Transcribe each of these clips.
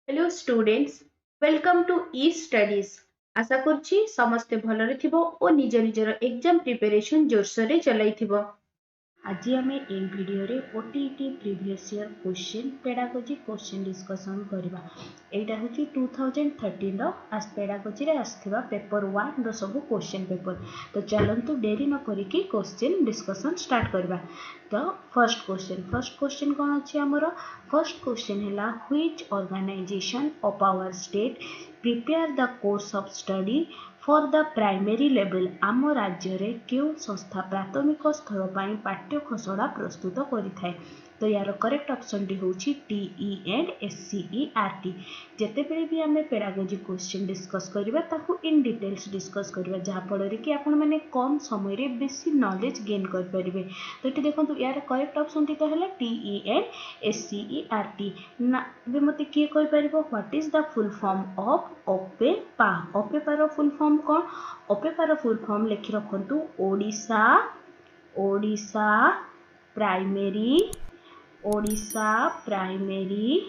Hello students, welcome to E studies. आशा करछि समस्ते भलरे थिबो ओ निज निजर एग्जाम प्रिपरेशन जोरसोरे चलाइथिबो। आज आम ए वीडियो रे OTET previous year question pedagogy question discussion करबा। एटा होची 2013 रो आज पेडागोजी रे आस्थिबा पेपर 1 रो सब क्वेश्चन पेपर। तो चलंतु देरी न करिकी क्वेश्चन डिस्कशन स्टार्ट करबा। तो फर्स्ट क्वेश्चन कोन अछि हमरो? फर्स्ट क्वेश्चन हैला which organisation of our state prepare the course of study for the primary level. आम राज्य रे क्यों संस्था प्राथमिक स्तर पर पाठ्य खसड़ा प्रस्तुत करिथाय। तो यार करेक्ट ऑप्शन टी होची टीई एंड एससीईआरटी। जेतेबेले भी आमे पेडागोजी क्वेश्चन डिस्कस करबा ताकू इन डिटेल्स डिस्कस करबा जहा फल रे कि आपण माने कम समय रे बेसी नॉलेज गेन कर परिबे। तो एटी देखंतु यार करेक्ट ऑप्शन टी तो हैला टीई एंड एससीईआरटी। ना बे मते किए कहि परिबो what is the full form of OPEPA? OPEPA रो फुल फॉर्म कोन? ओपेपा रो फुल फॉर्म लिखि रखंतु Odisha Odisha primary Odisha primary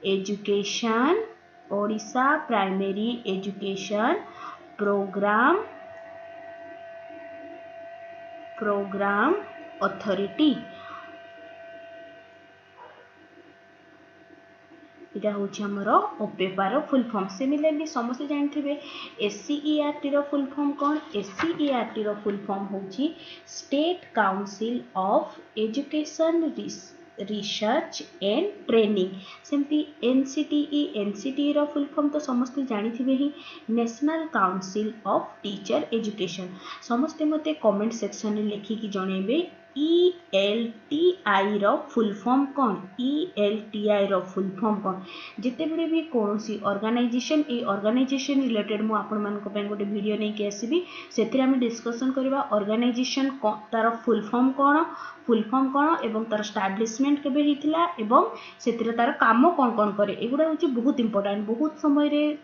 education Odisha primary education programme authority. इटा होची हमरो ओपेपा रो फुल फॉर्म। सिमिलरली समस्त जानथिबे एससीईआरटी रो फुल फॉर्म कोन? एससीईआरटी रो फुल फॉर्म होची state council of education research and training. सेमती एनसीटीई रो फुल फॉर्म तो समस्त जानथिबे ही national council of teacher education. समस्त मते कमेंट सेक्शन रे लिखि कि जणेबे ELTI रो फुल फॉर्म कोन? ELTI रो फुल फॉर्म कोन? जितेबेले भी कौनसी ऑर्गेनाइजेशन ऑर्गेनाइजेशन रिलेटेड मु आपण मानको पे गोटे वीडियो नै के आसीबी सेथिरे हम डिस्कशन करबा ऑर्गेनाइजेशन तार फुल फॉर्म कोन एवं तार एस्टैब्लिशमेंट केबे हितला एवं सेथिरे तार काम कोन करे। एगुडा होची बहुत इंपोर्टेंट। बहुत समय रे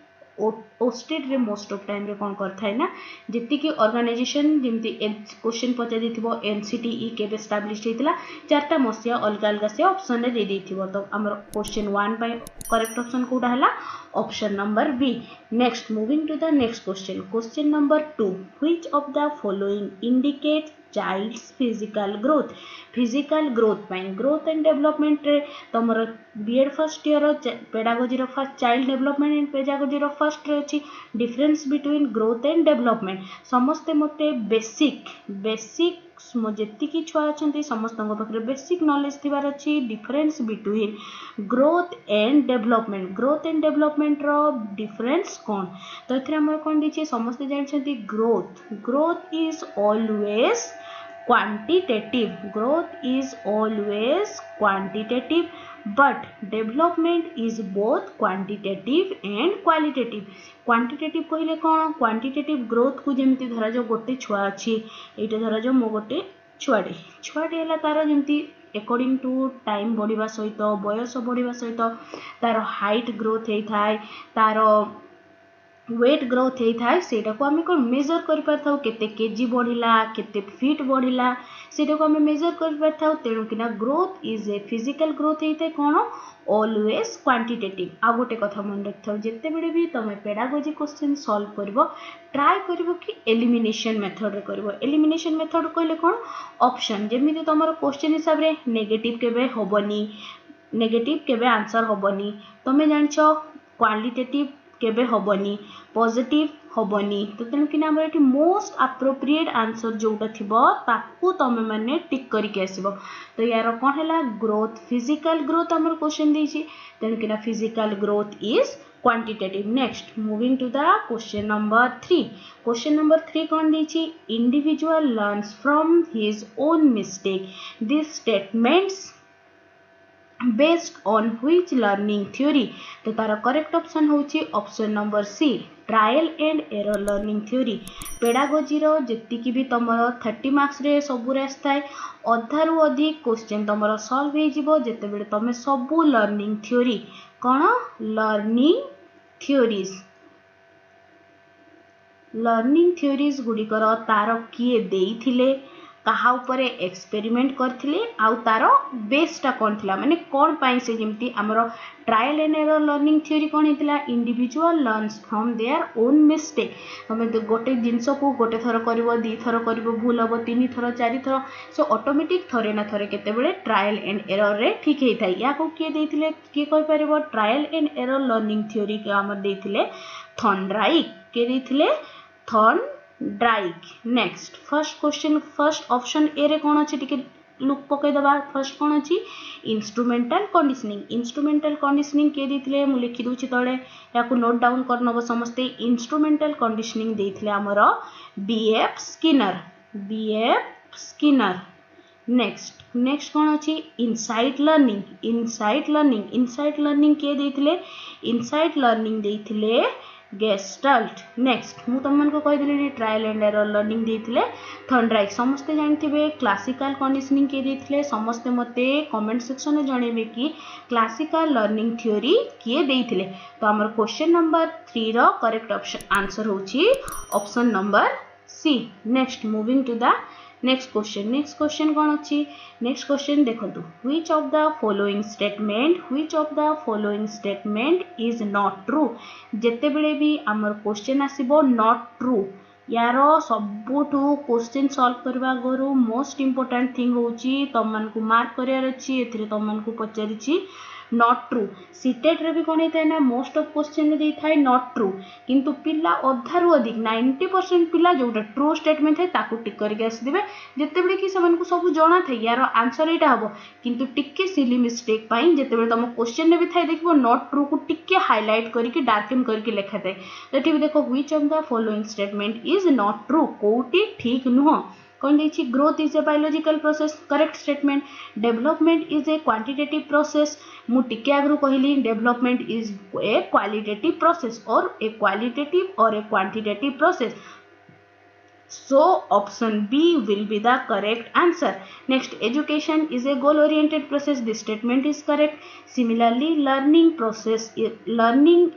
ओस्टेड रे मोस्ट ऑफ टाइम रे कोन करथाय ना जति कि ऑर्गेनाइजेशन जेमती क्वेश्चन पचा दिथिबो एनसीटीई केबे एस्टैब्लिश हेतला चारटा मसिया अलग अलग से ऑप्शन रे दे दिथिबो। तो हमर क्वेश्चन 1 बाय करेक्ट ऑप्शन कोडा हला option number B. Next moving to the next question number 2 which of the following indicate child's physical growth पाई ग्रोथ एंड डेवलपमेंट रे तमर बीएड फर्स्ट ईयर पेडागोजी रो first child development and pedagogy रो first रे अछि difference between growth and development. समस्त मते basic जेति कि छुआ अछंती समस्त पाखरे बेसिक नॉलेज थिबार अछि difference between growth and development रो डिफरेंस कोन? तो एथरे हम कोन दिछि समस्त जानछंती growth is always quantitative but development is both quantitative and qualitative। Quantitative कहले कोन? क्वांटिटेटिव ग्रोथ को जेमती धरा जो गोटे छुआ अछि एटा धरा जो मो गोटे छुआटे हला तार जेमती अकॉर्डिंग टू टाइम बढ़िबा सहित बयस बढ़िबा सहित तार हाइट ग्रोथ हेई थाय तार वेट ग्रोथ होता है सेटा को आम कौन मेजर कर पार केते केजी बढ़िला केते फीट बढ़िला सेटा को आम मेजर कर पार। तेणुकिना growth is a physical growth होता है कौन? Always quantitative. आ गोटे कथा मन रखिथाओ जेतेबेले भी तमे पेडागोजी क्वेश्चन सॉल्व करबो ट्राई करबो कि एलिमिनेशन मेथड रे करबो। एलिमिनेशन मेथड कहले कोन? ऑप्शन जेमिति तमरो क्वेश्चन हिसाब रे नेगेटिव केबे होबनी नेगेटिव केबे आंसर होबनी तमे जानछो क्वालिटेटिव केबे होबनी पॉजिटिव होबनी। तो तेणुकिना हमर एठी मोस्ट अप्रोप्रिएट आंसर जोटा थिबो ताकू तमे माने टिक करिके आसीबो। तो यार कोन हैला ग्रोथ फिजिकल ग्रोथ हमर क्वेश्चन देछि तेणुकिना physical growth is quantitative. Next moving to the question number 3 कोन देछि individual learns from his own mistake this statements based on which learning theory. तो तार करेक्ट ऑप्शन होची option number C trial and error learning theory. Pedagogy रो जेति कि भी तमरो 30 marks रे सबु रे आस्थाय अधारु अधिक क्वेश्चन तमरो सॉल्व हे जिवो जेतेबेले तमे सबु लर्निंग थ्योरी कोन लर्निंग थ्योरीज गुडी कर तार किए देइथिले कहा उपरे एक्सपेरिमेंट करथिले आउ तारो बेसटा कोन थिला माने कोन पाई से जेमती हमरो trial and error learning theory कोन हितला individual learns from their own mistake हमें तो गोटे जिंस को गोटे थर करबो दी थर करबो भूल हबो तीन थर चारि थर सो ऑटोमेटिक थरे ना थरे केते बेले ट्रायल एंड एरर रे ठीक हे थाई या को के देथिले के कहि परबो trial and error learning theory के हमर देथिले थॉर्नडाइक के देथिले Thorndike next first question first option A रे कोन अछि टिके लुक पके दबा फर्स्ट कोन अछि इंस्ट्रूमेंटल कंडीशनिंग के देथिले मु लिखि दोछि तळे या को नोट डाउन कर नबो समस्ते इंस्ट्रूमेंटल कंडीशनिंग देथिले हमर बीएफ स्किनर नेक्स्ट कौन अच्छी इनसाइट लर्निंग के देथिले इनसाइट लर्निंग देथिले गेस्टल्ट नेक्स्ट मु तुम को कहि दिले ट्रायल एंड एरर लर्निंग देथिले थॉर्नडाइक समस्ते जानथिबे क्लासिकल कंडीशनिंग के देथिले समस्ते मते कमेंट सेक्शन में जणेबे कि क्लासिकल लर्निंग थ्योरी किए देथिले तो हमर क्वेश्चन नंबर 3 रो करेक्ट ऑप्शन आंसर होची option number C next moving to the next question कौन अच्छी नेक्स्ट क्वेश्चन देखो which of the following statement is not true जेते बेले भी हमर क्वेश्चन आसीबो नॉट ट्रू यार सबुठू क्वेश्चन सॉल्व करबा गरु मोस्ट इंपोर्टेंट थिंग होची तमन को मार्क करियर अछि एथिरे तमन को पचारिछि नॉट ट्रू सीटेट रे भी कोन हेतै ना मोस्ट ऑफ क्वेश्चन रे देथाय नॉट ट्रू किंतु पिला अधारु अधिक 90% पिला जोटा ट्रू स्टेटमेंट है ताकू टिक करके आसी देबे जते बेले कि समन को सब जणा थे यार आंसर एटा हबो किंतु टिक्के सिली मिस्टेक पाई जते बेले तम क्वेश्चन रे भी थाय देखबो नॉट ट्रू को टिक्के हाईलाइट करके डार्कन करके लिखा थाय एठी भी देखो which of the following statement is not true कोटी ठीक नुह कौन देखिए growth is a biological process correct statement development is a quantitative process मु टिके आगु कहली development is a qualitative process और a quantitative process so option B will be the correct answer next education is a goal oriented process this statement is correct similarly learning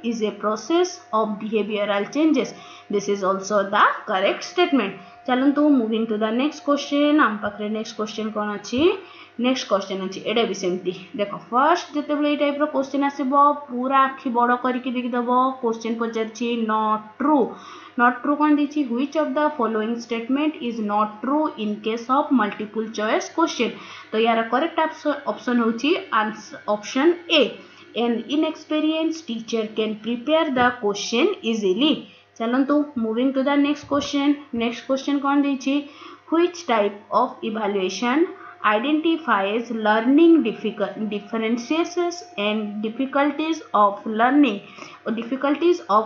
is a process of behavioral changes this is also the correct statement चलंतु moving to the next question आम पाखरे next question कौन अच्छी next question अच्छी एटा भी सेमती देखो first जिते बेले टाइप रो क्वेश्चन आसीबो पूरा आखि बड़ करके देखि दबो क्वेश्चन पचारछि नॉट ट्रू कौन दीची which of the following statement is not true in case of multiple choice question तो यार करेक्ट ऑप्शन होची option A an inexperience teacher can prepare the question easily चलंतु moving to the next question कौन दीची which type of evaluation identifies learning differences and difficulties of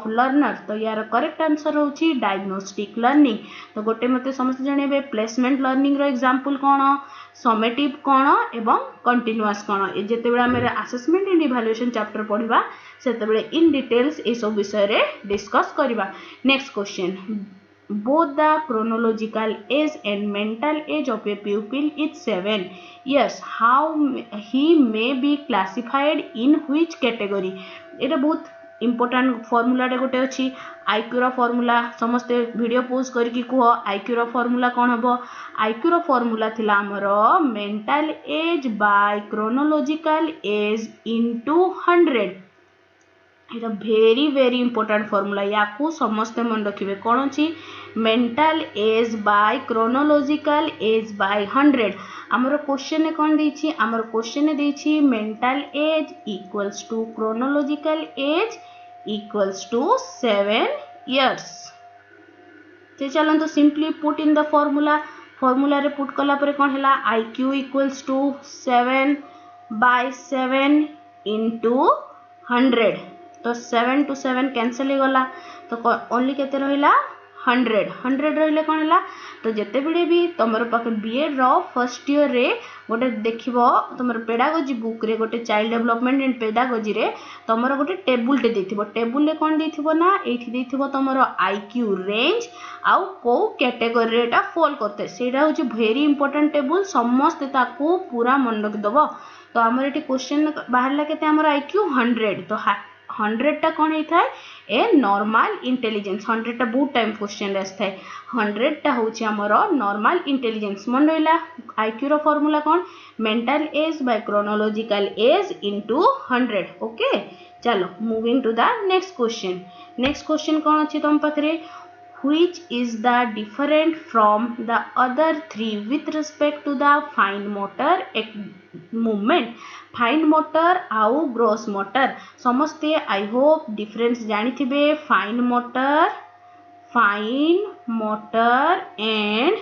learner तो यार correct answer होची diagnostic learning तो गोटे मते समस्त जणेबे प्लेसमेंट लर्निंग रो एग्जांपल कोन समेटिव कोन एवं कंटीन्यूअस कोन ए जेते बेला हमरे असेसमेंट एंड इवैल्यूएशन चैप्टर पढिबा सेते बेले इन डिटेल्स ए सब विषय रे डिस्कस करबा next question both the chronological age and mental age of a pupil is 7 years how he may be classified in which category एटा बहुत इंपोर्टेंट फार्मूला रे गोटे अछि आईक्यू रो फार्मूला समस्त वीडियो पोस्ट करके कहो आईक्यू रो फार्मूला कोन हबो आईक्यू रो फार्मूला थिला हमरो mental age by chronological age into 100 it very important formula याकू समस्ते मन रखिबे कोन अछि mental age by chronological age by 100 हमर क्वेश्चन ने कोन देछि हमर क्वेश्चन ने देछि mental age equals to chronological age equals to 7 years ते चलंतु simply put in the formula रे पुट कला परे कोन हला IQ equals to 7 by 7 into 100 तो 7 to 7 कैंसिल हो गला तो ओनली केते रहिला 100 रहिले कोन हला तो जेते बेले भी तमरो पाखे बीएड रो फर्स्ट ईयर रे गोटे देखिबो तमरो पेडागोजी बुक रे गोटे चाइल्ड डेवलपमेंट एंड पेडागोजी रे तमरो गोटे टेबुल टे देथिबो टेबुल ले कोन देथिबो ना एठी देथिबो तमरो IQ रेंज आउ को कैटेगरी रे एटा फॉल करते सेटा होची वेरी इंपोर्टेंट टेबुल समस्त ताको पूरा मन रख दबो तो हमर एठी क्वेश्चन बाहर ला केते हमर IQ 100 तो 100 टा कौन होता है ए नॉर्मल इंटेलिजेंस 100 टा बहुत टाइम क्वेश्चन आसता है 100 टा होची हमर नॉर्मल इंटेलिजेंस मन रहिला आईक्यू रो फार्मूला कौन mental age by chronological age into 100 okay चलो moving to the next question कौन अच्छी तुम पाखरे which is the different from the other three with respect to the fine motor movement fine motor आउ gross motor समस्ते I hope difference जानी थिबे fine motor and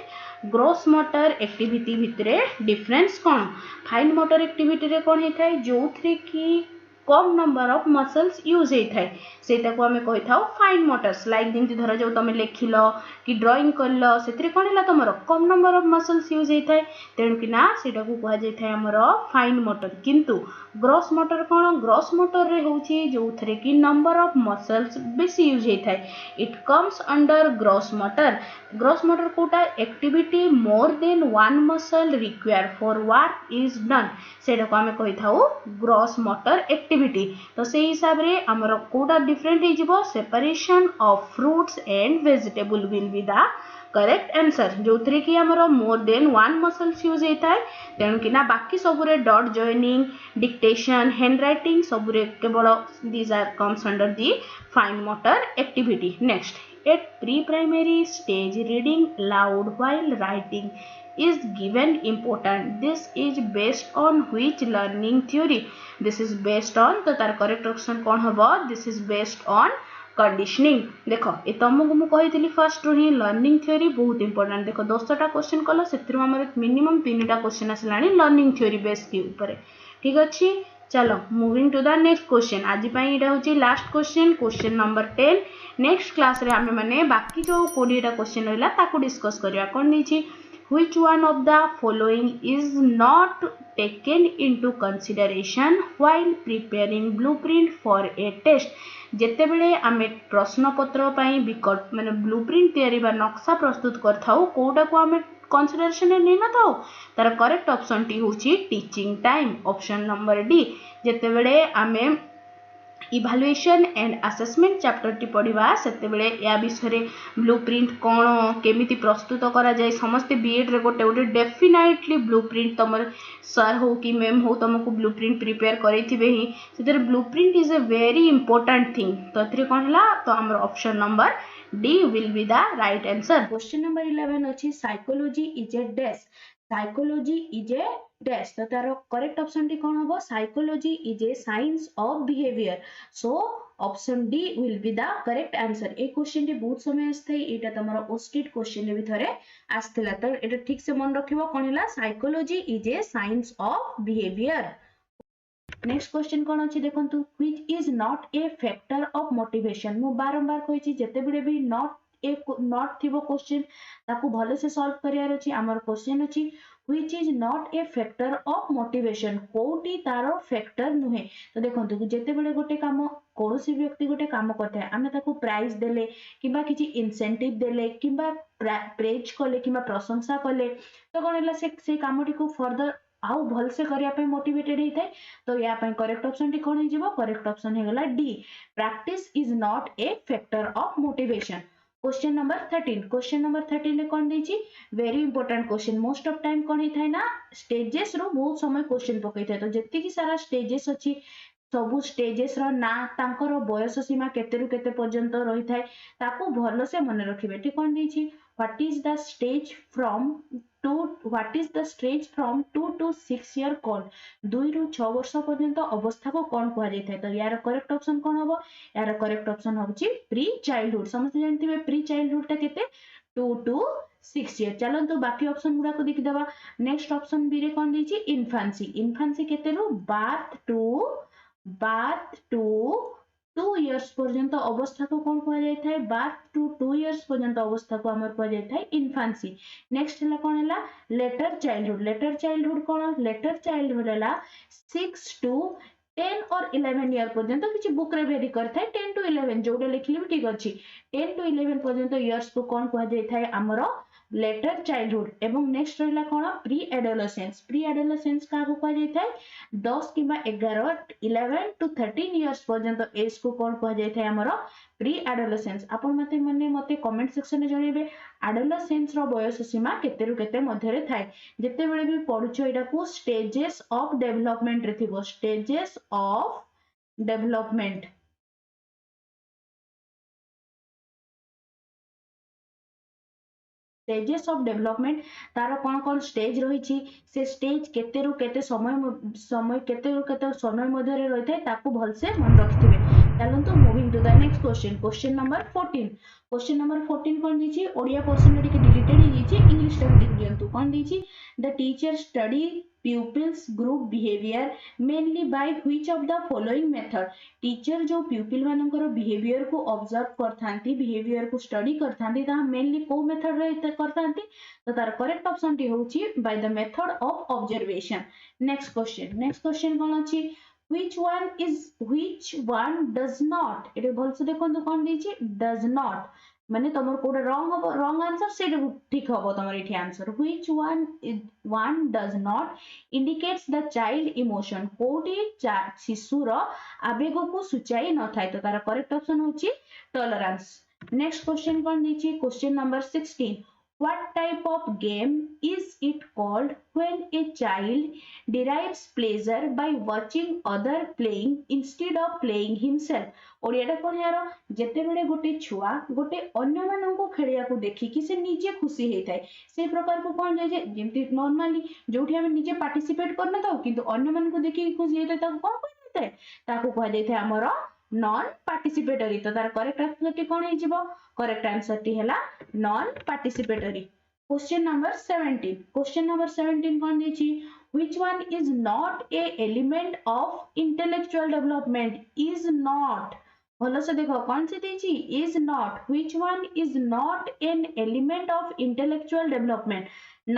gross motor activity भितरे difference कौन fine motor activity रे कौन होता है जो थ्री की कम नंबर ऑफ मसल्स यूज होता है सेटा को हमें कहि थाउ फाइन मोटर्स लाइक जेमति धरा जो तुम लिखिलो कि ड्राइंग करलो सेतरे कोन हला तमरो कम नंबर ऑफ मसल्स यूज होता है तेणु कि ना सेटा को कहा जाय थाए हमरो फाइन मोटर किंतु ग्रॉस मोटर कोन ग्रॉस मोटर रे होची जो थरे की नंबर ऑफ मसल्स बेसी यूज होता है it comes under gross motor कोटा activity more than one muscle require for work is done सेटा को हमें कहि थाउ ग्रॉस मोटर एक्टिविटी तो से हिसाब रे हमर कोटा डिफरेंट हे जिवो separation of fruits and vegetable will be the correct answer जो थ्री की हमर more than one muscles use होता है तेणु कि ना बाकी सबुरे dot joining dictation hand writing सबुरे केवल these are comes under the fine motor activity next at pre-primary stage reading loud while writing is given important this is based on which learning theory this is based on तो तार correct option कौन हबो this is based on conditioning देखो ए तुमको मु कही first रू ही लर्निंग थ्योरी बहुत इंपोर्टेंट देखो 10टा क्वेश्चन कल से मिनिमम 3टा क्वेश्चन आसला लर्निंग थ्योरी बेस के ऊपर ठीक अच्छे चलो moving to the next question आज हूँ last question number 10 next class रे आमे माने बाकी जो 20टा क्वेश्चन रहिला ताको डिस्कस करिया कोन नीची which one of the following is not taken into consideration while preparing blueprint for a test जेते बेले आमे प्रश्न पत्र पई विकल्प माने ब्लूप्रिंट तयारी बा नक्शा प्रस्तुत करथाउ कोटा को आमे कंसीडरेशन नै न थाउ तार करेक्ट ऑप्शन टी होची teaching time option number D जेते बेले आमे evaluation and assessment chapter T पढ़ा से या विषय ब्लूप्रिंट कौन केमिति प्रस्तुत करा जाए समस्ते बीएड रे गोटे गोटे डेफिनेटली ब्लूप्रिंट तुम सर हो कि मैम हो तुमको ब्लूप्रिंट प्रिपेयर करेथिबे ही से blueprint is a very important thing तो एथरे कोन हला तो हमर option number D will be the right answer question number 11 अछि psychology is a dash psychology is a dash तो तार करेक्ट ऑप्शन टी कौन होबो psychology is a science of behaviour so option D will be the correct answer A question T बहुत समय आस्थाई एटा तमरो ओस्टेट question भी थरे आस्थला तो एटा ठीक से मन रखिबो कोन हला psychology is a science of behaviour next question कौन अच्छी देखंतु which is not a factor of motivation मु बारंबार कहिछि जेते बेले भी नॉट थिबो क्वेश्चन ताकू भले से सॉल्व करियार अछि हमर क्वेश्चन अछि which is not a factor of motivation कोटी तारो फैक्टर नुहे तो देखंतु जेते बेले गोटे काम कोनोसी व्यक्ति गोटे काम करता है आमे ताकू प्राइज देले किबा किछि इंसेंटिव देले किबा प्रेज कले किबा प्रशंसा कले तो कोन हला से कामटी को फर्दर आउ भल से करिया पे मोटिवेटेड हेतै तो या पे करेक्ट ऑप्शन टी कोन हे जिवो करेक्ट ऑप्शन हे गला the practice is not a factor of motivation question number 13 ले कोन देछि very important question most of time कोन हे थाय ना स्टेजेस रो बहुत समय क्वेश्चन पकई थाय तो जत्ते की सारा स्टेजेस अछि सबु स्टेजेस रो ना तांकर बयस सीमा केते रु केते पर्यंत रही थाय ताको भलो से मन रखिबे टी कोन देछि what is the stage from 2 to 6 year कोन 2 रु 6 वर्ष पर्यंत अवस्था को कोन कहा जाय थाय तो यार करेक्ट ऑप्शन कोन होबो यार करेक्ट ऑप्शन होछि प्री चाइल्डहुड समझ जानथिबे प्री चाइल्डहुड ता केते 2 to 6 year चलो तो बाकी ऑप्शन गुडा को देखि देबा नेक्स्ट ऑप्शन बी रे कोन देछि इन्फांसी केते रु बार्थ टू 2 years पर्यंत अवस्था को कोन कहा जाय थाय बार्थ टू 2 years पर्यंत अवस्था को हमर कहा जाय थाय इन्फांसी नेक्स्ट हला कोन हला लेटर चाइल्डहुड कोन लेटर चाइल्डहुड हला 6 to 10 और 11 ईयर पर्यंत किसी बुक रे वेरी करथाय 10 to 11 जोडे लिखले भी ठीक अछि 10 to 11 पर्यंत इयर्स को कोन कह जाय थाय हमरो लेटर चाइल्डहुड एवं नेक्स्ट रहला कोन प्री एडोलेसेंस का को कह जाय थाय 10 किबा 11 11 to 13 इयर्स पर्यंत एज को कोन कह जाय थाय हमरो प्री एडोलेसेंस आपण मते कमेंट सेक्शन में जणेबे एडोलेसेंस रो बयस सीमा केते रु केते मध्य रे थाय जेते बेले भी पढुछो एटा को स्टेजेस ऑफ डेवलपमेंट रे थिबो stages of development stages of development तार कौन कौन स्टेज रही से स्टेज केते रु केते समय केते रु केते समय मध्य रे रही थाए ताकू भलसे मन रखिथिबे चलंतु moving to the next question number 14 कौन दीची ओडिया पोर्शन टिके डिलीटेड ही दीची इंग्लिश टा देख दियंतु कौन दीची the teacher study pupils group behavior mainly by which of the following method teacher जो pupil मानकर behavior को observe करथांती behavior को study करथांती ता mainly को method रे करथांती तो तार करेक्ट ऑप्शन टी होची by the method of observation next question कोन अछि which one does not एटे भलसे देखंतु कोन दीची does not माने तमर कोडा रॉन्ग आंसर से ठीक हबो तमर एठी answer which one does not indicates the child emotion कोडी शिशुर आवेग को सूचाई न थाय तो तार करेक्ट ऑप्शन होची टॉलरेंस नेक्स्ट क्वेश्चन कोन दीची question number 16 what type of game is it called when a child derives pleasure by watching other playing instead of playing himself ओडियाटा कोन यारो जेते बेले गोटे छुआ गोटे अन्य मानन को खेलिया को देखि कि से निजे खुशी हेइ थाए से प्रकार को कोन जे जेमति नॉर्मली जोठी हम निजे पार्टिसिपेट करना था किंतु अन्य मानन को देखि खुशी हेइ थाए ताको कोन कहै थाए ताको कह जाय थाए हमरो नॉन पार्टिसिपेटरी तो तार करेक्ट आंसर टी कोन हे जिवो करेक्ट आंसर टी हैला नॉन पार्टिसिपेटरी क्वेश्चन नंबर 17 कोन दीची which one is not a element of intellectual development is not भलो से देखो कौन सी दीची is not which one is not an element of intellectual development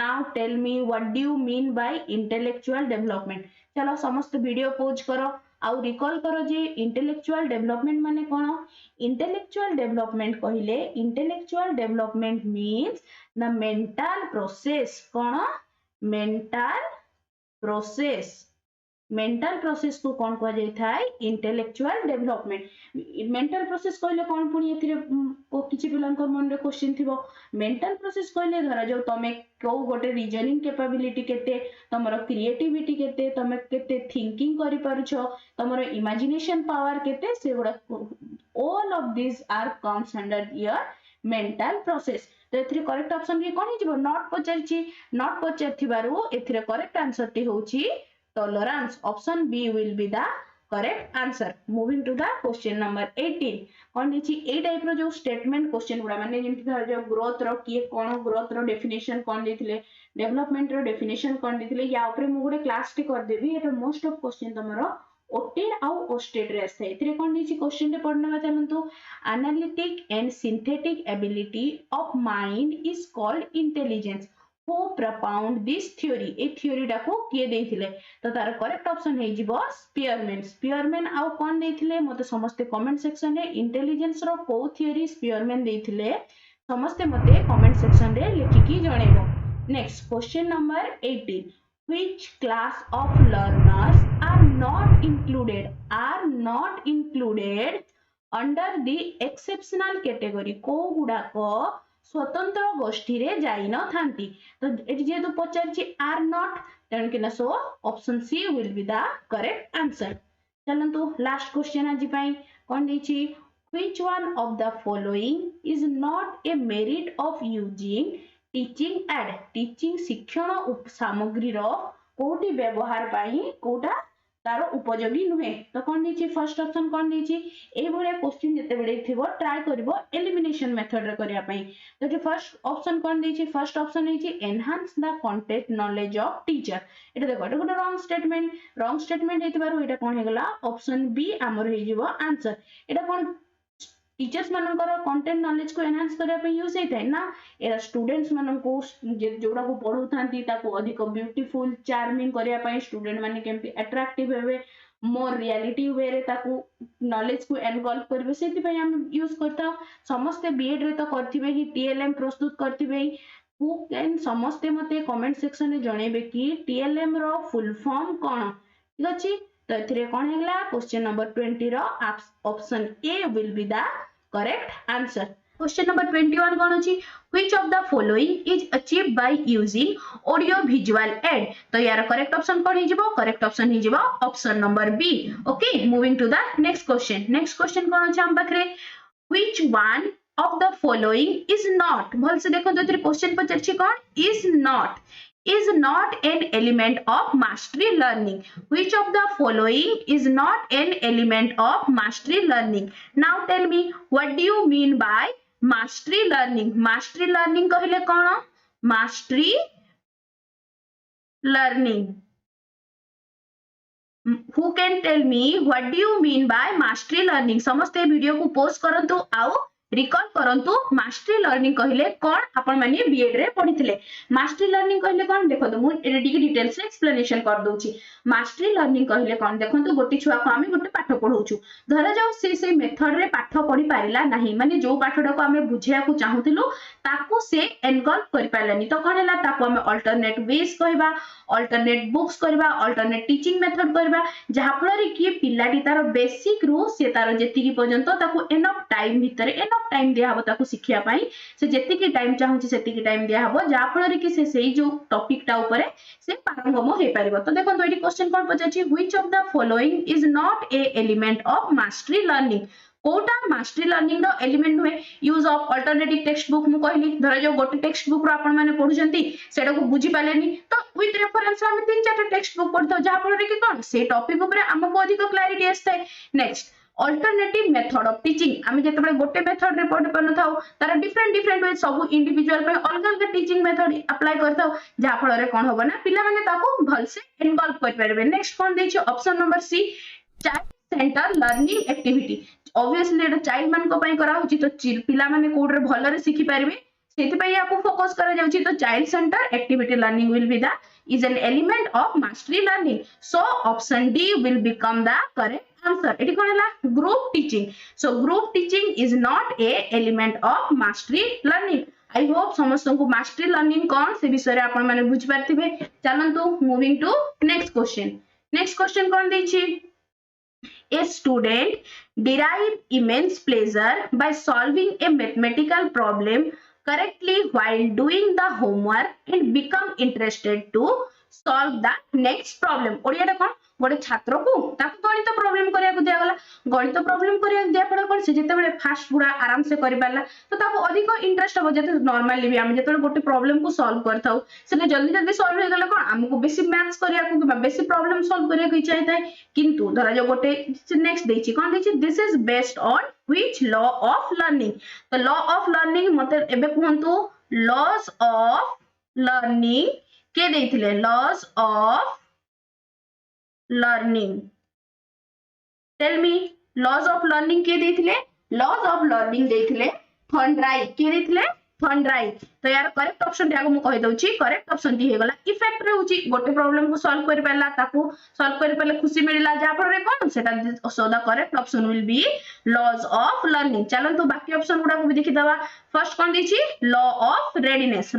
now tell me what do you mean by intellectual development चलो समस्त video pause करो आउ recall करो जे intellectual development माने कोन इंटेलेक्चुअल डेवलपमेंट कहिले intellectual development means the mental process cone mental process को कौन कह जाय थाय इंटेलेक्चुअल डेवलपमेंट मेंटल प्रोसेस कहले कौन पुनी एथिरे को किछि पिलांकर मन रे क्वेश्चन थिबो मेंटल प्रोसेस कहले धरा जो तमे को गोटे रीजनिंग कैपेबिलिटी केते तमरो क्रिएटिविटी केते तमे केते थिंकिंग करि पारुछो तमरो इमेजिनेशन पावर केते से गुडा all of this are comes under your mental process तो एथिरे करेक्ट ऑप्शन रे कोन हिजबो नॉट पचारथिबारु एथिरे करेक्ट आंसर टी होची tolerance option B will be the correct answer moving to the question number 18 कोन दिछि ए टाइप रो जो स्टेटमेंट क्वेश्चन गुडा माने जेमति धर जो ग्रोथ रो किए कोन ग्रोथ रो डेफिनेशन कोन देथिले डेवलपमेंट रो डेफिनेशन कोन देथिले या ऊपर मु गुडे क्लास टी कर देबी एटा मोस्ट ऑफ क्वेश्चन तमरो ओटेड आउ ओस्टेड रे आसे एथिरे कोन दिछि क्वेश्चन रे पढनवा चलंतु analytic and synthetic ability of mind is called intelligence who propound this theory ए थ्योरी डाको किए देथिले तो तार करेक्ट ऑप्शन हे जिवो स्पीयरमैन आउ कोन देथिले मते समस्त कमेंट सेक्शन रे इंटेलिजेंस रो को थ्योरी स्पीयरमैन देथिले समस्त मते कमेंट सेक्शन रे लिखि की जणेबो next question number 18 which class of learners are not included under the exceptional category को गुडा को स्वतंत्र गोष्ठी रे जाई न थांती तो एटी जे तो पचारची आर नॉट तेन के ना so option C will be the correct answer चलंतु लास्ट क्वेश्चन आज पई कोन दिछि which one of the following is not a merit of using teaching aid teaching शिक्षण सामग्री रो कोठी व्यवहार पई कोटा तारो उपयोगी नुहे तो कोन दिछि फर्स्ट ऑप्शन कोन दिछि ए भले क्वेश्चन जते बेले थिबो ट्राई करबो एलिमिनेशन मेथड रे करिया पई तो जे फर्स्ट ऑप्शन कोन दिछि फर्स्ट ऑप्शन हिछि enhance the content knowledge of teacher एटा देखो एटा गोटे रॉन्ग स्टेटमेंट हेतिबारु एटा कोन हेगला ऑप्शन बी हमर हे जिवो आंसर एटा कोन टीचर्स मानकर कंटेंट नॉलेज को एनहांस करिया पे यूज हेतै ना एरा स्टूडेंट्स मानन को जोडा को पढौथांती ताको अधिक ब्यूटीफुल चार्मिंग करिया पे स्टूडेंट माने केमति अट्रैक्टिव हेबे मोर रियलिटी वे रे ताकू नॉलेज को एनगल्फ करबे सेति पय हम यूज करता समस्त बीएड रे तो करथिबे ही टीएलएम प्रस्तुत करथिबे हु कैन समस्त मते कमेंट सेक्शन में जणेबे कि टीएलएम रो फुल फॉर्म कोन ठीक अछि तो एथिरे कोन हेला क्वेश्चन नंबर 20 रो option A will be the correct answer question number 21 कोन अछि which of the following is achieved by using audio visual aid तो यार करेक्ट ऑप्शन कोन हिजिबो करेक्ट ऑप्शन हिजिबो option number B okay moving to the next question कोन अछि हम बखरे which one of the following is not भल से देखो तो क्वेश्चन पचरछि कोन is not an element of mastery learning which of the following is not an element of mastery learning now tell me what do you mean by mastery learning कहले कोन mastery learning who can tell me what do you mean by mastery learning समस्त video को post करंतु आउ recall करंतु mastery learning कहले कोन आपण माने BEd रे पढिथिले मास्टरी लर्निंग कहले कोन देखो तो मु एडी डिटेल्स रे एक्सप्लेनेशन कर दोछि मास्टरी लर्निंग कहले कोन देखंतु गोटी छुआ को आमे गोटे पाठ पढौछु धरा जाऊ से मेथड रे पाठ पढि पारिला नाही माने जो पाठडा को आमे बुझिया को चाहुतिलु ताकू से एनगल्फ करि पारलानी तो कोन हैला ताकू आमे अल्टरनेट वेज कहबा अल्टरनेट बुक्स करबा अल्टरनेट टीचिंग मेथड करबा जहा फल रे कि पिलाटी तार बेसिक रू से तार जेतिकी पर्यंत ताकू एनफ टाइम भितरे एनफ टाइम दिया हबो ताकू शिखिया पई से जेतिकी टाइम चाहूची सेतिकी टाइम दिया हबो जहा फल रे कि से सेई जो टॉपिक टा ऊपर से पारंगम हे परिबो तो देखो तो एडी क्वेश्चन कोन पचाची which of the following is not a element of mastery learning कोटा मास्टरी लर्निंग रो एलिमेंट हुए use of alternative text book मु कहली धरा जो गोटे टेक्स्ट बुक रो आपण माने पढुचंती सेटा को बुझी पालेनी तो विथ रेफरेंस हम तीन चार टेक्स्ट बुक पढतो जहा फल कि कोन से टॉपिक ऊपर हमको अधिक क्लैरिटी आस्ते next alternative method of teaching आमे जेतेबे गोटे मेथड रे पढ पन थाउ तार डिफरेंट वे सब इंडिविजुअल पे अलग अलग टीचिंग मेथड अप्लाई करथाउ जहा फल रे कोन होबो ना पिला माने ताको भल से इन्वॉल्व कर परबे नेक्स्ट कोन देछि option number C child center learning activity obviously एटा चाइल्ड मान को पई करा होची तो पिला माने कोड रे भल रे सिखि पारबे सेति पई आपको फोकस करा जाउची तो child centre activity learning will be the is an element of mastery learning so option D will become the correct answer एटी कोन हला group teaching so group teaching is not a element of mastery learning I hope समस्त को mastery learning कोन से विषय रे आपण माने बुझ पारथिबे चलंतु moving to next question cone दैछि a student derive immense pleasure by solving a mathematical problem correctly while doing the homework and become interested to solve the next problem Odia टा कोन गोटे छात्र को ताको गणित प्रॉब्लम करिया को दिया गला गणित प्रॉब्लम करिया दिया पड़ा कोन से जेते बेले फास्ट पूरा आराम से करि पाला तो ताको अधिक इंटरेस्ट हो जेते नॉर्मली भी हम जेते गोटे प्रॉब्लम को सॉल्व करथाउ से जल्दी सॉल्व हो गला कोन हमको बेसी मैथ्स करिया को बेसी प्रॉब्लम सॉल्व करिया को इच्छा है किंतु धरा जो गोटे नेक्स्ट देछि कोन देछि this is based on which law of learning तो लॉ ऑफ लर्निंग मते एबे कहंतु लॉज ऑफ लर्निंग के देथिले laws of learning tell me laws of learning के देथिले लॉज ऑफ लर्निंग देथिले थॉर्नडाइक के देथिले थॉर्नडाइक तो यार करेक्ट ऑप्शन टा को मु कहि दउची करेक्ट ऑप्शन दी हे गला इफेक्ट रे होची गोटे प्रॉब्लम को सॉल्व करि पाला ताको सॉल्व करि पाले खुशी मिलला जा पर रे कोन सेटा so the correct option will be laws of learning चलन तो बाकी ऑप्शन गुडा को भी देखि दवा फर्स्ट कोन दिछि लॉ ऑफ रेडीनेस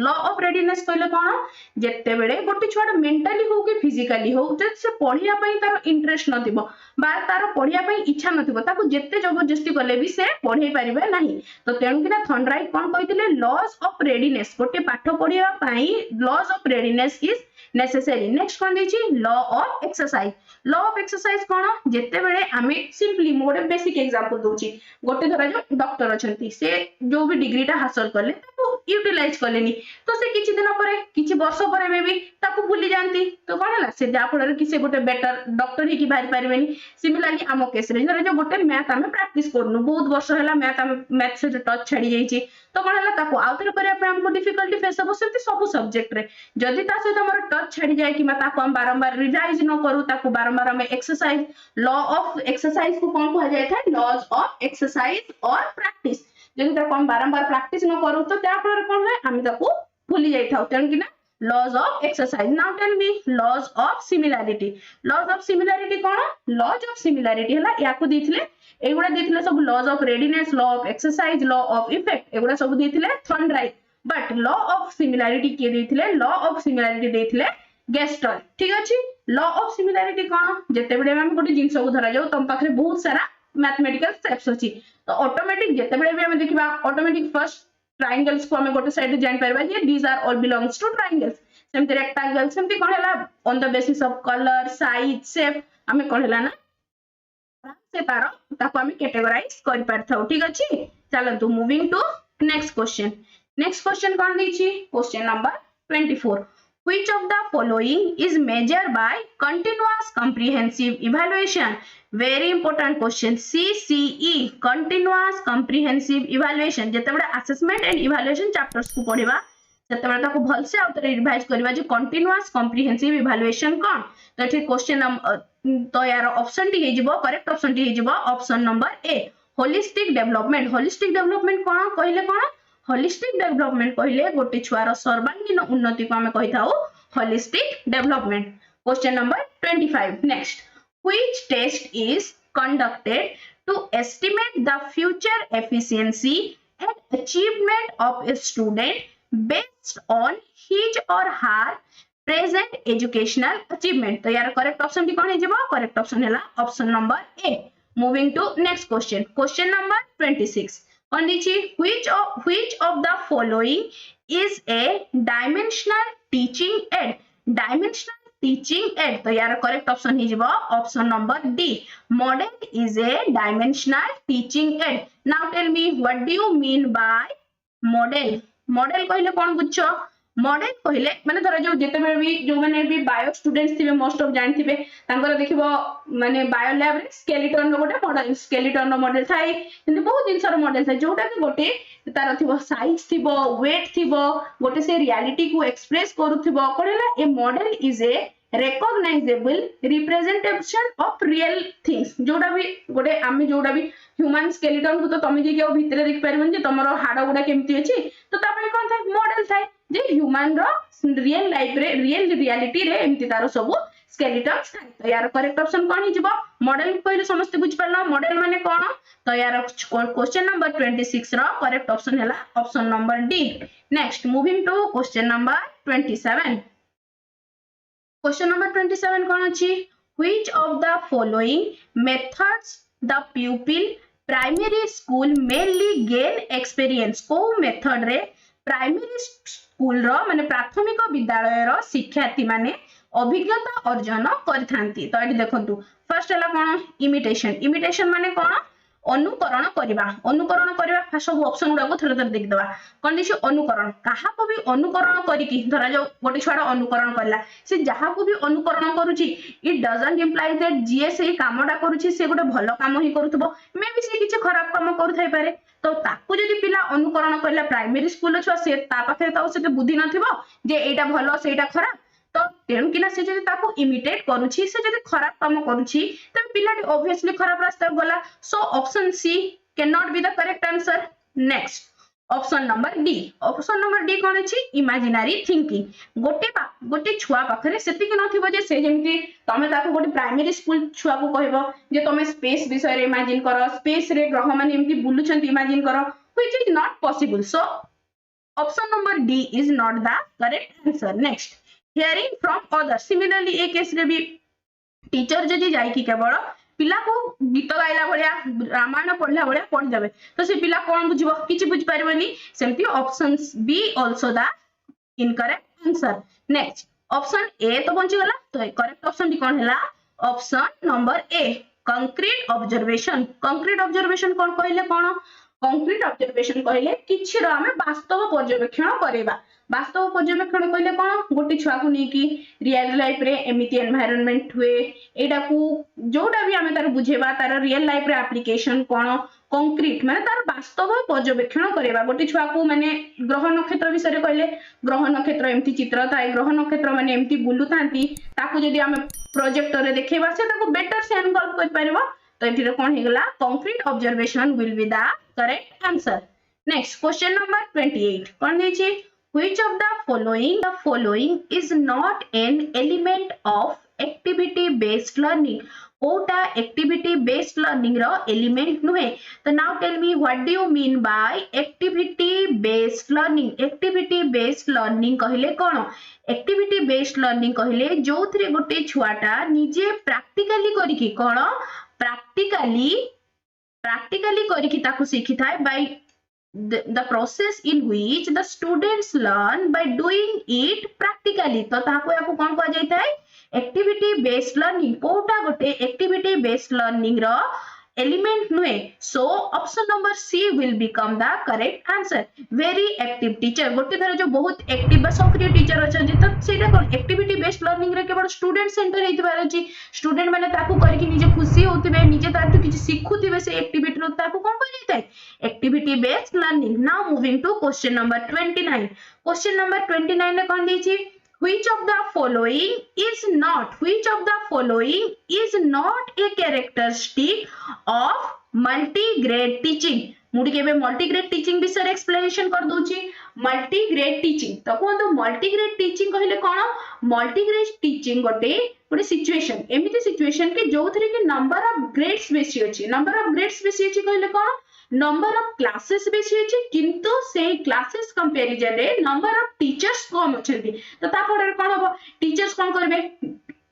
कहले कोन जेते बेले गोटे छुआ मेंटली हो कि फिजिकली हो से पढिया पई तार इंटरेस्ट नथिबो बा तार पढिया पई इच्छा नथिबो ताको जेते जबरदस्ती करले भी से पढै परिबे नाही तो तेणु कि थॉर्नडाइक कोन कहिथिले लॉज ऑफ रेडीनेस गोटे पाठ पढिया पई laws of readiness is necessary next कोन दिछि लॉ ऑफ एक्सरसाइज कोन जेते बेले आमे सिंपली मोडे बेसिक एग्जांपल दोछि गोटे धरा जो डॉक्टर अछंती से जो भी डिग्री टा हासिल करले ताको यूटिलाइज करलेनी तो से किछि दिन परे किछि वर्ष परे मे भी ताको भूली जानती तो कोन हला से जा फଳରେ कि से गोटे बेटर डॉक्टर ही कि बाहर पारबेनी सिमिलरली आम केस रे धरा जो गोटे मैथ आमे प्रैक्टिस करनु बहुत वर्ष होला मैथ से टच छाडी जाईची तो कोन हला ताको आउथरे करे पे हमको डिफिकल्टी फेस हो सेति सब सब्जेक्ट रे जदी ता से हमर टच छाडी जाय कि ताको हम बारंबार रिवाइज न करू ताको बारंबार हम एक्सरसाइज लॉ ऑफ एक्सरसाइज को कोन कहा जाय था लॉज ऑफ एक्सरसाइज और प्रैक्टिस जदी ताको हम बारंबार प्रैक्टिस न करू तो त्या फଳରେ कोन है हम ताको भूली जाय थाउ तेन कि ना laws of exercise. Now tell me laws of similarity. Laws of similarity कौन? लॉज ऑफ सिमिलारिटी है या को देथिले एगुडा देथिले सब laws of readiness, law of exercise, law of effect एगुडा सब देथिले Thorndike. But law of similarity के देथिले? लॉ ऑफ सिमिलारिटी देथिले गेस्टर. ठीक अछि. लॉ ऑफ सिमिलारिटी कौन? जते बेले हम गोटे जिंस को धरा जाऊ तम पाखरे बहुत सारा मैथमेटिकल स्टेप्स अछि तो ऑटोमेटिक जते बेले भी हम देखिबा ऑटोमेटिक फर्स्ट ट्रायंगल्स को हमें गोटे साइड जान परबा जे these are all belongs to triangles. सेमते रेक्टेंगल सेमते कोन हला on the basis of colour, size, shape हमें कोन हला ना से तारो ताको हमें कैटेगराइज कर परथौ. ठीक अछि. चलंतु moving to next question. Next question कोन दैछि? Question number 24. Which of the following is measured by continuous comprehensive evaluation? Very important question. CCE continuous comprehensive evaluation. जते बडा assessment and evaluation chapters को पढिबा जते बडा ताको भल से आउतरे रिवाइज करबा जे continuous comprehensive evaluation कोन. तो एठी क्वेश्चन तो यार ऑप्शन टी हे जिवो करेक्ट ऑप्शन टी हे जिवो option number A holistic development. Holistic development कोन कहले कोन? होलिस्टिक डेवलपमेंट कहले गोटे छुआर सर्वांगीन उन्नति को हमें कहि थाउ holistic development. Question number 25. Next. Which test is conducted to estimate the future efficiency and achievement of a student based on his or her present educational achievement? तो यार करेक्ट ऑप्शन टी कोन हे जेबो? करेक्ट ऑप्शन हैला option number A. Moving to next question. Question number 26. कोन दिछि? which of the following is a dimensional teaching aid? dimensional teaching aid. तो यार करेक्ट ऑप्शन ही जिवो option number D. Model is a dimensional teaching aid. Now tell me what do you mean by model? Model कहले कोन बुझछो? Model कहले माने धर जो जेते भी जो माने भी बायो स्टूडेंट्स थिबे मोस्ट ऑफ जानथिबे तांकर देखिबो माने बायो लैब रे स्केलेटन रो गोटे मॉडल स्केलेटन रो मॉडल थाई किंतु बहुत दिन सर मॉडल थाई जोटा कि गोटे तार थिबो साइज थिबो वेट थिबो गोटे से रियलिटी को एक्सप्रेस करूथिबो कहला a model is a recognizable representation of real things. जोटा भी गोटे आमे जोटा भी ह्यूमन स्केलेटन को तो तमे जे के भितरे देख परबन जे तमरो हाड़ गुडा केमती अछि तो तापय कोन थाय मॉडल थाय जे ह्यूमन रो रियल लाइफ रे रियल रियलिटी रे एमती तारो सब स्केलेटन्स थाय. तो यार करेक्ट ऑप्शन कोन हि जिवो? मॉडल पहिले समस्त बुझ परला मॉडल माने कोन? तो यार क्वेश्चन नंबर 26 रो करेक्ट ऑप्शन हैला option number D. Next moving to question number 27. Question number 27 कौन अछि? Which of the following methods the pupil primary school mainly gain experience? को मेथड रे प्राइमरी स्कूल रो माने प्राथमिक विद्यालय रो शिक्षार्थी माने अभिज्ञता अर्जन करथांती. तो एठी देखंतु फर्स्ट हला कोन? इमिटेशन. इमिटेशन माने कोन? अनुकरण करबा सब ऑप्शन गुडा को थोड़ा देख दवा. कोन दिछि? अनुकरण. काहा को भी अनुकरण करी कि धरा जो गोटे छुआडा अनुकरण करला से जहा को भी अनुकरण करूची इट डजंट इंप्लाई दैट जीए से कामडा करूची से गोटे भलो काम ही करूथबो मे भी से किछ खराब काम करू थाई पारे. तो ताकू जदी पिला अनुकरण करला प्राइमरी स्कूल छुआ से ता पाखे ताऊ से बुद्धि नथिबो जे एटा भलो सेटा खराब. तो तेणु किना से जदी ताकू इमिटेट करूची से जदी खराब काम करूची त पिलाटी ऑब्वियसली खराब रास्ता गला. So option C can not be the correct answer. Next option number D. Option number D कोन अछि? Imaginary thinking. गोटे छुआ पाखरे सेति कि नथिबो जे से जेमति तमे ताकू गोटे प्राइमरी स्कूल छुआ को कहबो जे तमे स्पेस विषय रे इमेजिन करो स्पेस रे ग्रह माने एमति बुलुछंती इमेजिन करो which is not possible. So option number D is not the correct answer. Next hearing from others. Similarly A case रे भी टीचर जदी जाई कि केवल पिला को गीत गाइला भलिया रामायण पढला भलिया पढ देबे तो से पिला कोन बुझबो किछि बुझ पारबनी. सेमती option B also the incorrect answer. Next option A तो बंची गला तो करेक्ट ऑप्शन डी कोन हैला option number A concrete observation. Concrete observation कोन कहले कोन? कंक्रीट ऑब्जर्वेशन कहले किछि रो हमें वास्तव पर्यवेक्षण करेबा. वास्तव पर्यवेक्षण कहले कोन? गोटे छुआ को नै कि रियल लाइफ रे एमिति एनवायरनमेंट हुए एटा को जोटा भी हमें तार बुझेबा तार रियल लाइफ रे एप्लीकेशन कोन कंक्रीट माने तार वास्तव पर्यवेक्षण करेबा. गोटे छुआ को माने ग्रह नक्षत्र विषय कहले ग्रह नक्षत्र एमिति चित्र थाए ग्रह नक्षत्र माने एमिति बुलु थांती ताको जदी हमें प्रोजेक्टर रे देखेबा से ताको बेटर से एनगल्व कर परबा. तो एठी रे कोन हेगला? Concrete observation will be the correct answer. Next question number 28 कोन दैछि? Which of the following is not an element of activity based learning? कोटा activity based learning रो element नुहे. तो now tell me what do you mean by activity based learning? Activity based learning कहले कौन? Activity based learning कहले जो थरे गोटे छुआटा निजे practically करिकी कौन? practically करिकी ताकू सीखी थाए by the process in which the students learn by doing it practically. तो ताको याको कौन कहा जाता है? activity based learning. कोटा गोटे activity based learning रो element नुए. So option number C will become the correct answer. Very active teacher. गोटे धरे जो बहुत active बा सक्रिय teacher अच्छा जी तो सेटा कौन activity based learning रे केवल student center हेतु बारे जी student माने ताकू करके निजे खुशी होती बे निजे ताकू किसी सीखु थी वैसे activity रो ताकू कौन कहा जाता है? Activity based learning. Now moving to question number 29. Question number 29 ने कौन दीजिए? Which of the following is not a characteristic of multi-grade teaching? मुड़ी केबे multi-grade teaching विषय explanation कर दूची. multi-grade teaching तो कौन तो multi-grade teaching कहले कौन? multi-grade teaching गोटे situation एमिति situation के जो थरे के number of grades बेसी अछि. number of grades बेसी अछि कहले कौन? number of classes बेसी अछि किंतु से classes comparison रे number of teachers कम अछंती. तो ता परे कोन हो teachers कोन करबे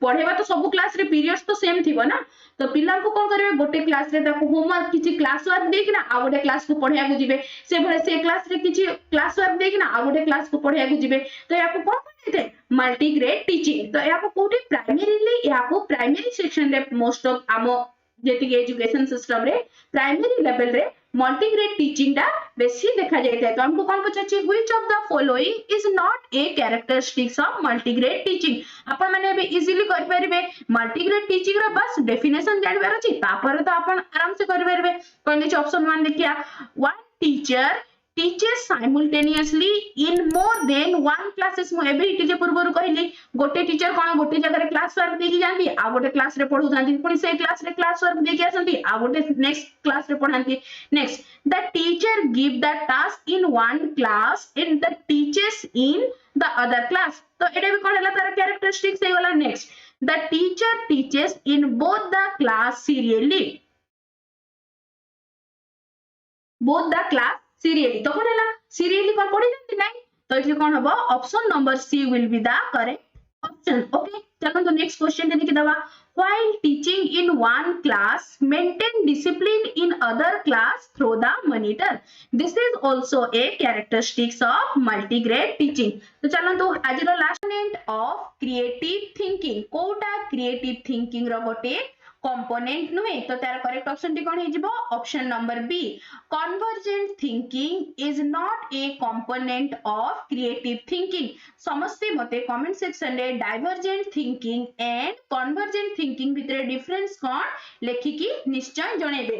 पढेबा तो सब क्लास रे periods तो सेम थिबो ना. तो पिला को कोन करबे गोटे क्लास रे ताको होमवर्क किछि क्लास वर्क देखिना आ गोटे क्लास को पढिया को जिवे से भले से क्लास रे किछि क्लास वर्क देखिना आ गोटे क्लास को पढिया को जिवे. तो याको कोन कहते मल्टी ग्रेड टीचिंग. तो याको कोठी प्राइमरीली याको प्राइमरी सेक्शन रे मोस्ट ऑफ आमो जेति एजुकेशन सिस्टम रे प्राइमरी लेवल रे मल्टी ग्रेड टीचिंग टा बेसी देखा जायता है. तो हमको कौन पूछाची which of the following is not a characteristics of multi grade teaching? अपन माने भी इजीली कर परिबे मल्टी ग्रेड टीचिंग रा बस डेफिनेशन जानबार अछि तापर तो अपन आराम से कर परिबे. कोन देखि ऑप्शन 1 देखिया one teacher teaches simultaneously in more than one classes. मु एबे टीचर पूर्व कहली गोटे टीचर कोन गोटे जगह क्लास वर्क देकी जानती आ गोटे क्लास रे पढु जानती पुनी से क्लास रे क्लास वर्क देकी आसंती आ गोटे नेक्स्ट क्लास रे पढांती. Next the teacher give the task in one class and the teachers in the other class. तो एटा भी कोन हला तार कैरेक्टरिस्टिक्स हे वाला. Next the teacher teaches in both the class serially. Both the class serially तो कोन हला सीरियली कोन पढि जानती नै. तो इथे कोन हबो option number C will be the correct option. Okay चलो तो नेक्स्ट क्वेश्चन दे देखि दवा. while teaching in one class maintain discipline in other class through the monitor. This is also a characteristics of multi-grade teaching. तो चलो तो आज रो last component of creative thinking कोटा क्रिएटिव थिंकिंग रो गोटे कंपोनेंट नुहे. तो तार करेक्ट ऑप्शन टी कोन हे जिवो option number B. Convergent thinking is not a component of creative thinking. समस्ते मते कमेंट सेक्शन रे divergent thinking and convergent thinking भितरे डिफरेंस कोन लेखिकी निश्चय जणेबे.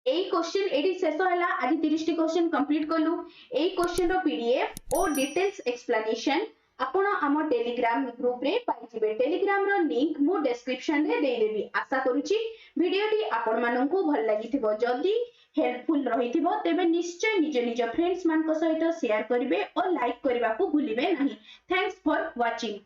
एई क्वेश्चन एडी शेष हला. आज 30 टी क्वेश्चन कंप्लीट करलु. एई क्वेश्चन रो पीडीएफ और डिटेल्स एक्सप्लेनेशन आपण आम टेलीग्राम ग्रुप रे पाइजिबे. टेलीग्राम रो लिंक मु डिस्क्रिप्शन रे दे देबी. आशा करूची वीडियो टी आपण माननकु भल लागिथिबो. जदी हेल्पफुल रहिथिबो तेबे निश्चय निज फ्रेंड्स मान को सहित शेयर करिवे और लाइक करबा को भूलिबे नहीं. Thanks for watching.